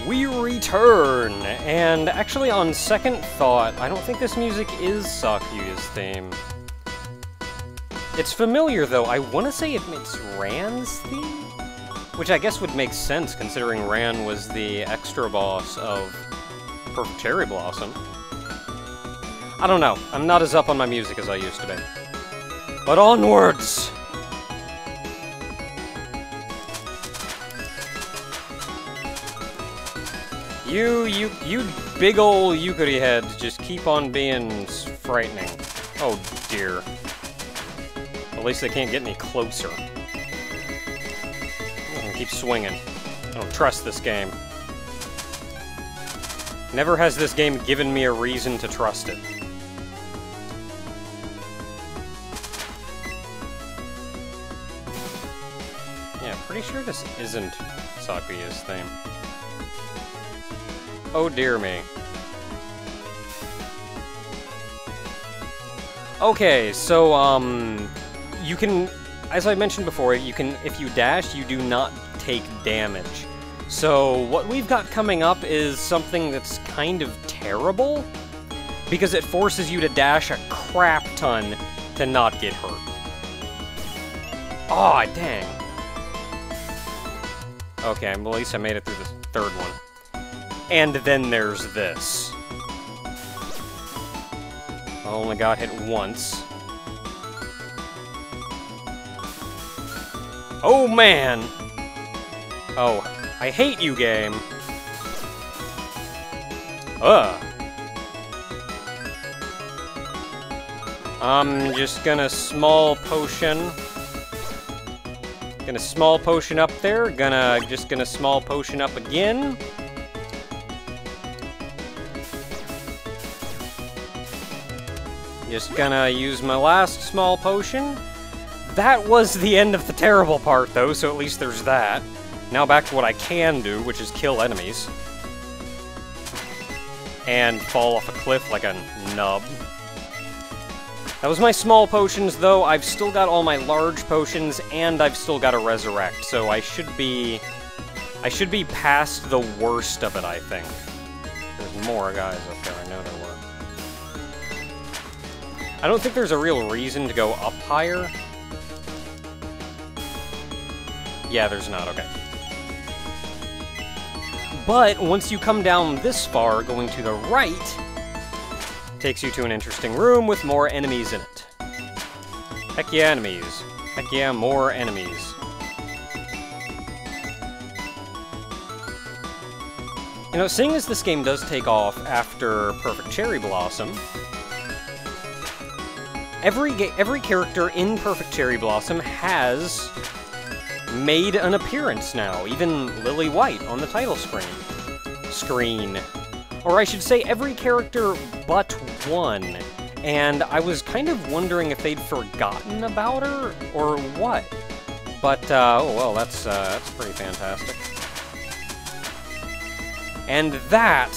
we return! And actually, on second thought, I don't think this music is Sakyuya's theme. It's familiar, though. I want to say it's Ran's theme? Which I guess would make sense, considering Ran was the extra boss of Perfect Cherry Blossom. I don't know. I'm not as up on my music as I used to be. But onwards! You big ol' Yukari heads just keep on being frightening. Oh dear. At least they can't get any closer. I'm gonna keep swinging. I don't trust this game. Never has this game given me a reason to trust it. Yeah, pretty sure this isn't Sakuya's theme. Oh dear me. Okay, so, you can, as I mentioned before, you can, if you dash, you do not take damage. So, what we've got coming up is something that's kind of terrible, because it forces you to dash a crap ton to not get hurt. Aw, oh, dang. Okay, at least I made it through the third one. And then there's this. I only got hit once. Oh man! Oh, I hate you, game. I'm just gonna small potion. Gonna small potion up there. Just gonna small potion up again. Just gonna use my last small potion. That was the end of the terrible part, though, so at least there's that. Now back to what I can do, which is kill enemies. And fall off a cliff like a nub. That was my small potions, though. I've still got all my large potions, and I've still got a resurrect, so I should be past the worst of it, I think. There's more guys up there, I know there were. I don't think there's a real reason to go up higher. Yeah, there's not, okay. But once you come down this far, going to the right, takes you to an interesting room with more enemies in it. Heck yeah, enemies. Heck yeah, more enemies. You know, seeing as this game does take off after Perfect Cherry Blossom, every character in Perfect Cherry Blossom has made an appearance now, even Lily White on the title screen. Or I should say every character but one. And I was kind of wondering if they'd forgotten about her, or what. But, oh well, that's pretty fantastic. And that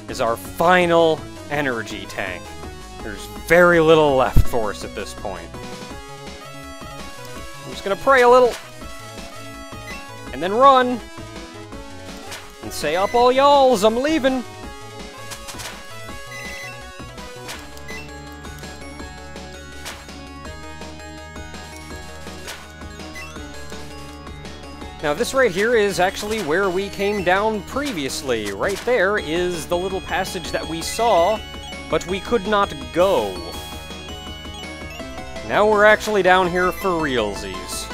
is our final energy tank. There's very little left for us at this point. I'm just gonna pray a little. And then run. And say up all y'alls, I'm leaving. Now this right here is actually where we came down previously. Right there is the little passage that we saw, but we could not go. Now we're actually down here for realsies.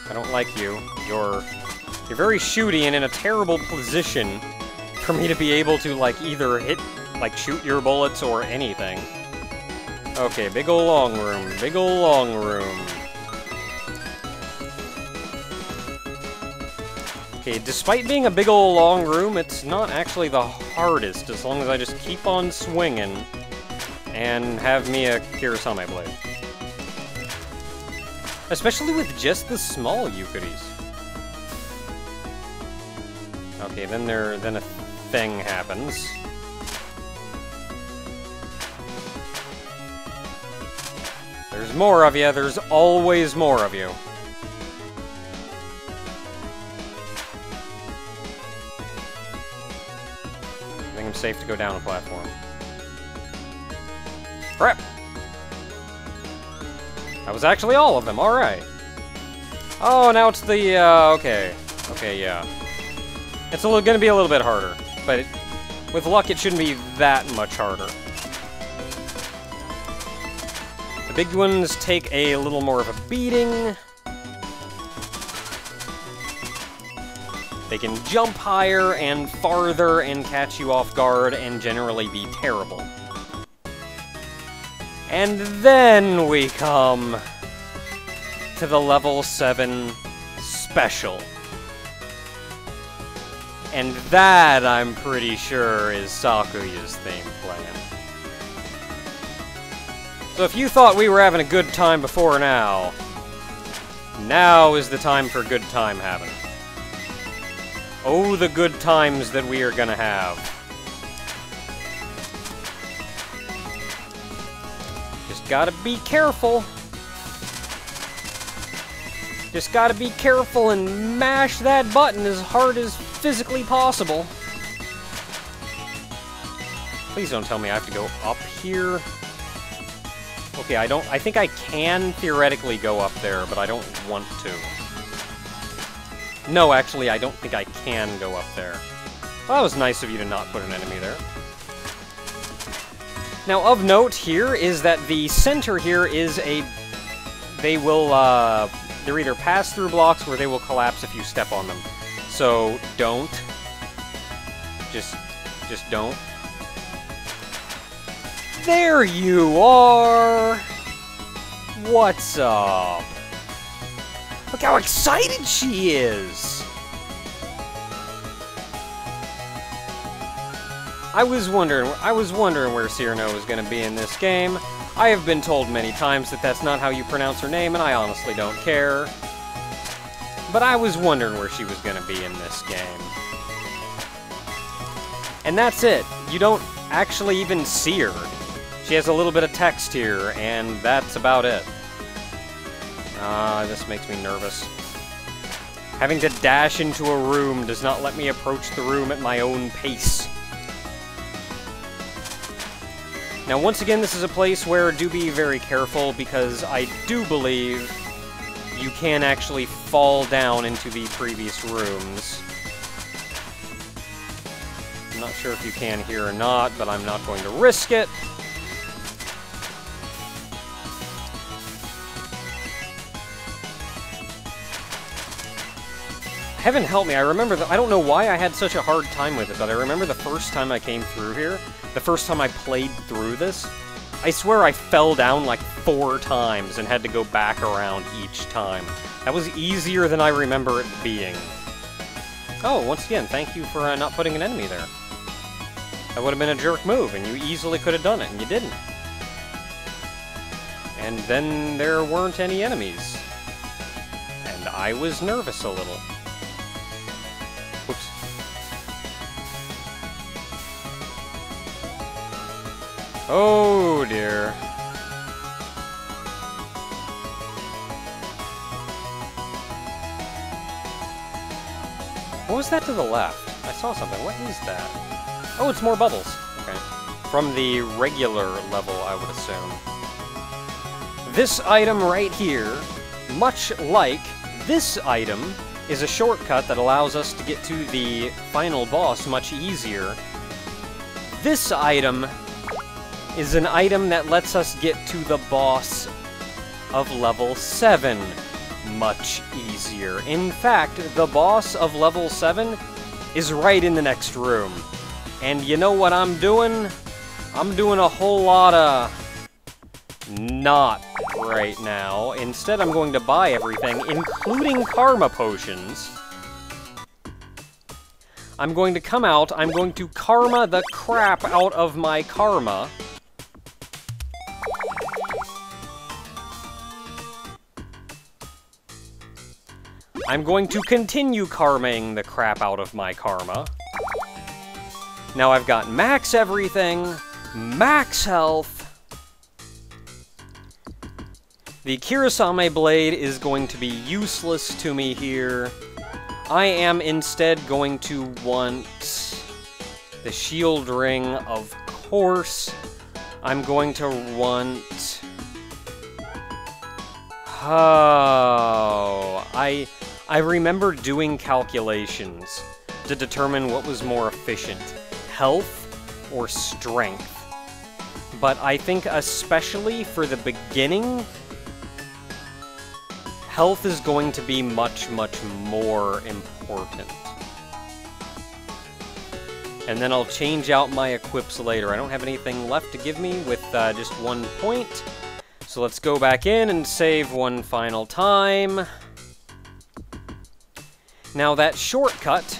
I don't like you. You're very shooty and in a terrible position for me to be able to, like, either hit, like, shoot your bullets or anything. Okay, big ol' long room. Big ol' long room. Okay, despite being a big ol' long room, it's not actually the hardest, as long as I just keep on swinging and have me a Kirasame blade. Especially with just the small Yukaris. Okay, then a thing happens. There's more of you. There's always more of you. I think I'm safe to go down a platform. Crap! That was actually all of them, alright. Oh, now it's the, okay. Okay, yeah. It's gonna be a little bit harder, but with luck it shouldn't be that much harder. The big ones take a little more of a beating. They can jump higher and farther and catch you off guard and generally be terrible. And then we come to the level 7 special. And that, I'm pretty sure, is Sakuya's theme playing. So if you thought we were having a good time before now is the time for good time having. Oh, the good times that we are gonna have. Just gotta be careful. Just gotta be careful and mash that button as hard as physically possible. Please don't tell me I have to go up here. Okay, I think I can theoretically go up there, but I don't want to. No, actually, I don't think I can go up there. Well, that was nice of you to not put an enemy there. Now, of note here is that the center here is a... They will, they're either pass-through blocks or they will collapse if you step on them. So, don't. Just don't. There you are! What's up? Look how excited she is! I was wondering where Cyrano was going to be in this game. I have been told many times that that's not how you pronounce her name, and I honestly don't care. But I was wondering where she was going to be in this game. And that's it. You don't actually even see her. She has a little bit of text here, and that's about it. This makes me nervous. Having to dash into a room does not let me approach the room at my own pace. Now, once again, this is a place where do be very careful, because I do believe you can actually fall down into the previous rooms. I'm not sure if you can here or not, but I'm not going to risk it. Heaven help me, I remember I don't know why I had such a hard time with it, but I remember the first time I came through here, the first time I played through this, I swear I fell down like 4 times and had to go back around each time. That was easier than I remember it being. Oh, once again, thank you for not putting an enemy there. That would have been a jerk move, and you easily could have done it, and you didn't. And then there weren't any enemies. And I was nervous a little. Whoops. Oh dear. What was that to the left? I saw something. What is that? Oh, it's more bubbles. Okay. From the regular level, I would assume. This item right here, much like this item, is a shortcut that allows us to get to the final boss much easier. This item is an item that lets us get to the boss of level 7 much easier. In fact, the boss of level 7 is right in the next room. And you know what I'm doing? I'm doing a whole lot of not right now. Instead, I'm going to buy everything, including karma potions. I'm going to come out, I'm going to karma the crap out of my karma. I'm going to continue karming the crap out of my karma. Now I've got max everything, max health, The Kirasame Blade is going to be useless to me here. I am instead going to want the Shield Ring, of course. I'm going to want... Oh, I remember doing calculations to determine what was more efficient, health or strength. But I think especially for the beginning, health is going to be much, much more important. And then I'll change out my equips later. I don't have anything left to give me with just 1 point. So let's go back in and save one final time. Now that shortcut...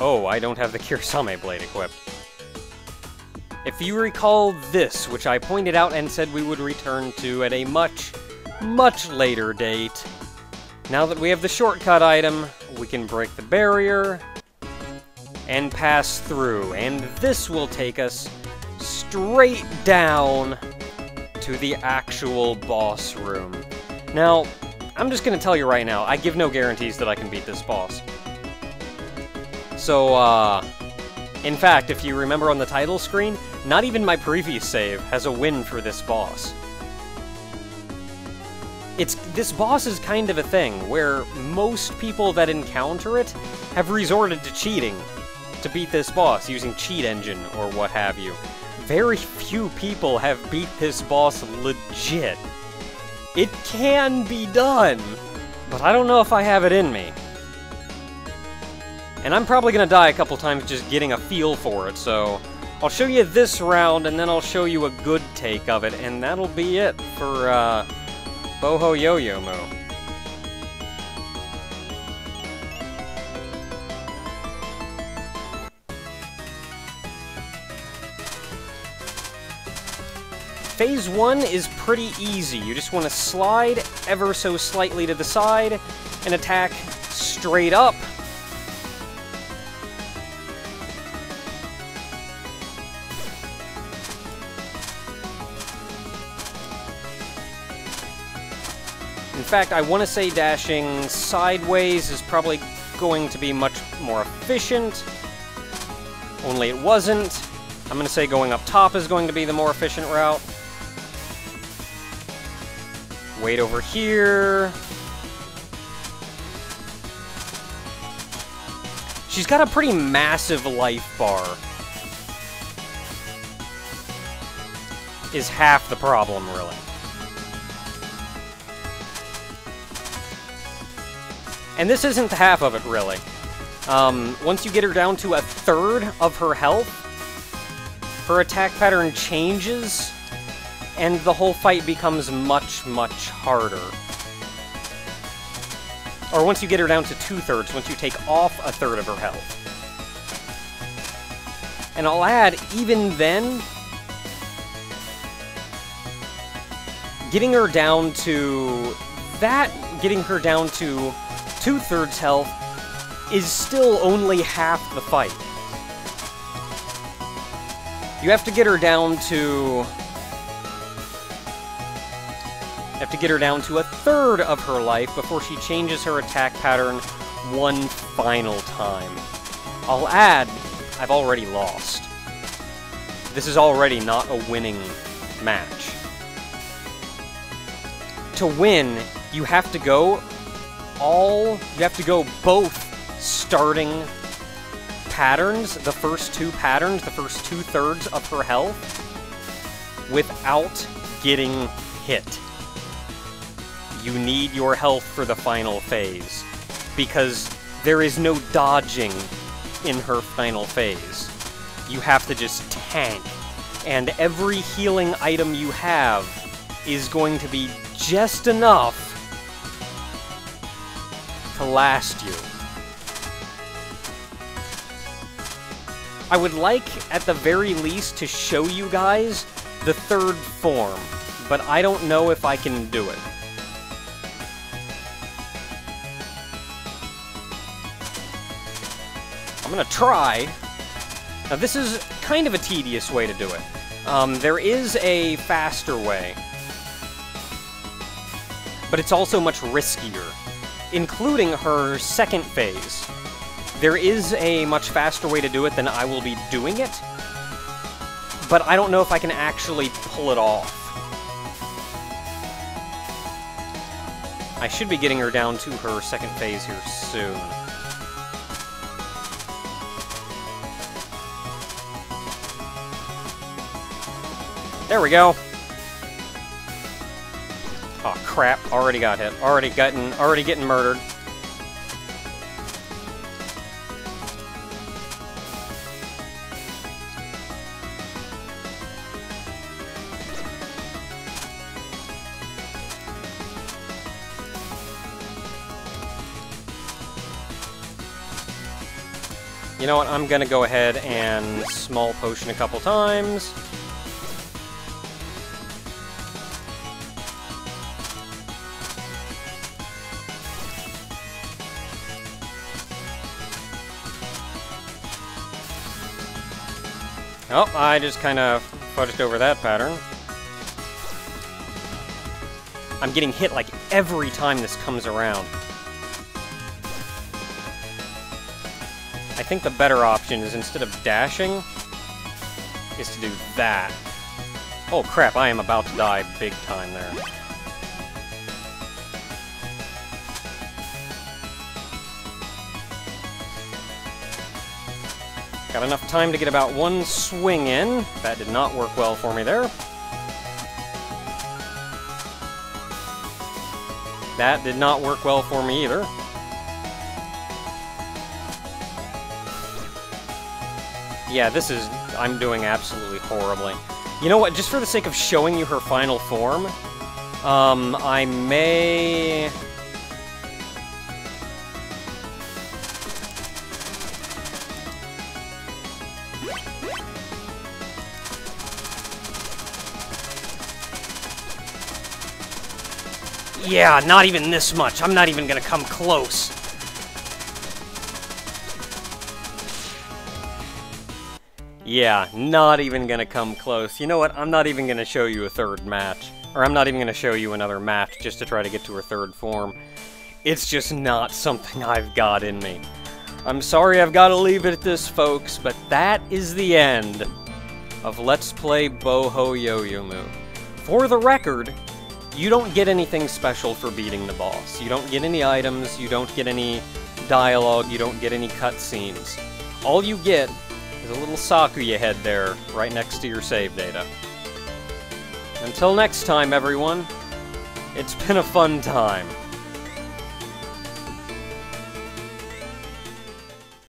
Oh, I don't have the Kirasame Blade equipped. If you recall this, which I pointed out and said we would return to at a much, much later date, now that we have the shortcut item, we can break the barrier and pass through. And this will take us straight down to the actual boss room. Now, I'm just going to tell you right now, I give no guarantees that I can beat this boss. So, in fact, if you remember on the title screen, not even my previous save has a win for this boss. This boss is kind of a thing where most people that encounter it have resorted to cheating to beat this boss using cheat engine or what have you. Very few people have beat this boss legit. It can be done, but I don't know if I have it in me. And I'm probably gonna die a couple times just getting a feel for it, so I'll show you this round and then I'll show you a good take of it, and that'll be it for Boho Youyoumu. Phase 1 is pretty easy. You just want to slide ever so slightly to the side and attack straight up. In fact, I want to say dashing sideways is probably going to be much more efficient. Only it wasn't. I'm going to say going up top is going to be the more efficient route. Wait over here. She's got a pretty massive life bar. Is half the problem, really. And this isn't half of it, really. Once you get her down to a third of her health, her attack pattern changes, and the whole fight becomes much, much harder. Or once you get her down to 2/3, once you take off a third of her health. And I'll add, even then, getting her down to 2/3 health is still only half the fight. You have to get her down to... a third of her life before she changes her attack pattern one final time. I'll add, I've already lost. This is already not a winning match. To win, you have to go both starting patterns, the first two patterns, the first 2/3 of her health, without getting hit. You need your health for the final phase, because there is no dodging in her final phase. You have to just tank, and every healing item you have is going to be just enough to last you. I would like, at the very least, to show you guys the third form, but I don't know if I can do it. I'm gonna try. Now this is kind of a tedious way to do it. There is a faster way, but it's also much riskier, including her second phase. There is a much faster way to do it than I will be doing it, but I don't know if I can actually pull it off. I should be getting her down to her second phase here soon. There we go. Oh crap, already got hit. Already getting murdered. You know what, I'm gonna go ahead and small potion a couple times. Oh, I just kind of fudged over that pattern. I'm getting hit like every time this comes around. I think the better option is, instead of dashing, is to do that. Oh crap, I am about to die big time there. Got enough time to get about one swing in. That did not work well for me there. That did not work well for me either. Yeah, I'm doing absolutely horribly. You know what, just for the sake of showing you her final form, I may... Yeah, not even this much. I'm not even gonna come close. Yeah, not even gonna come close. You know what? I'm not even gonna show you a third match. Or I'm not even gonna show you another match just to try to get to her third form. It's just not something I've got in me. I'm sorry I've got to leave it at this, folks, but that is the end of Let's Play Boho Youyoumu. For the record, you don't get anything special for beating the boss. You don't get any items, you don't get any dialogue, you don't get any cutscenes. All you get is a little Sakuya head there, right next to your save data. Until next time, everyone, it's been a fun time.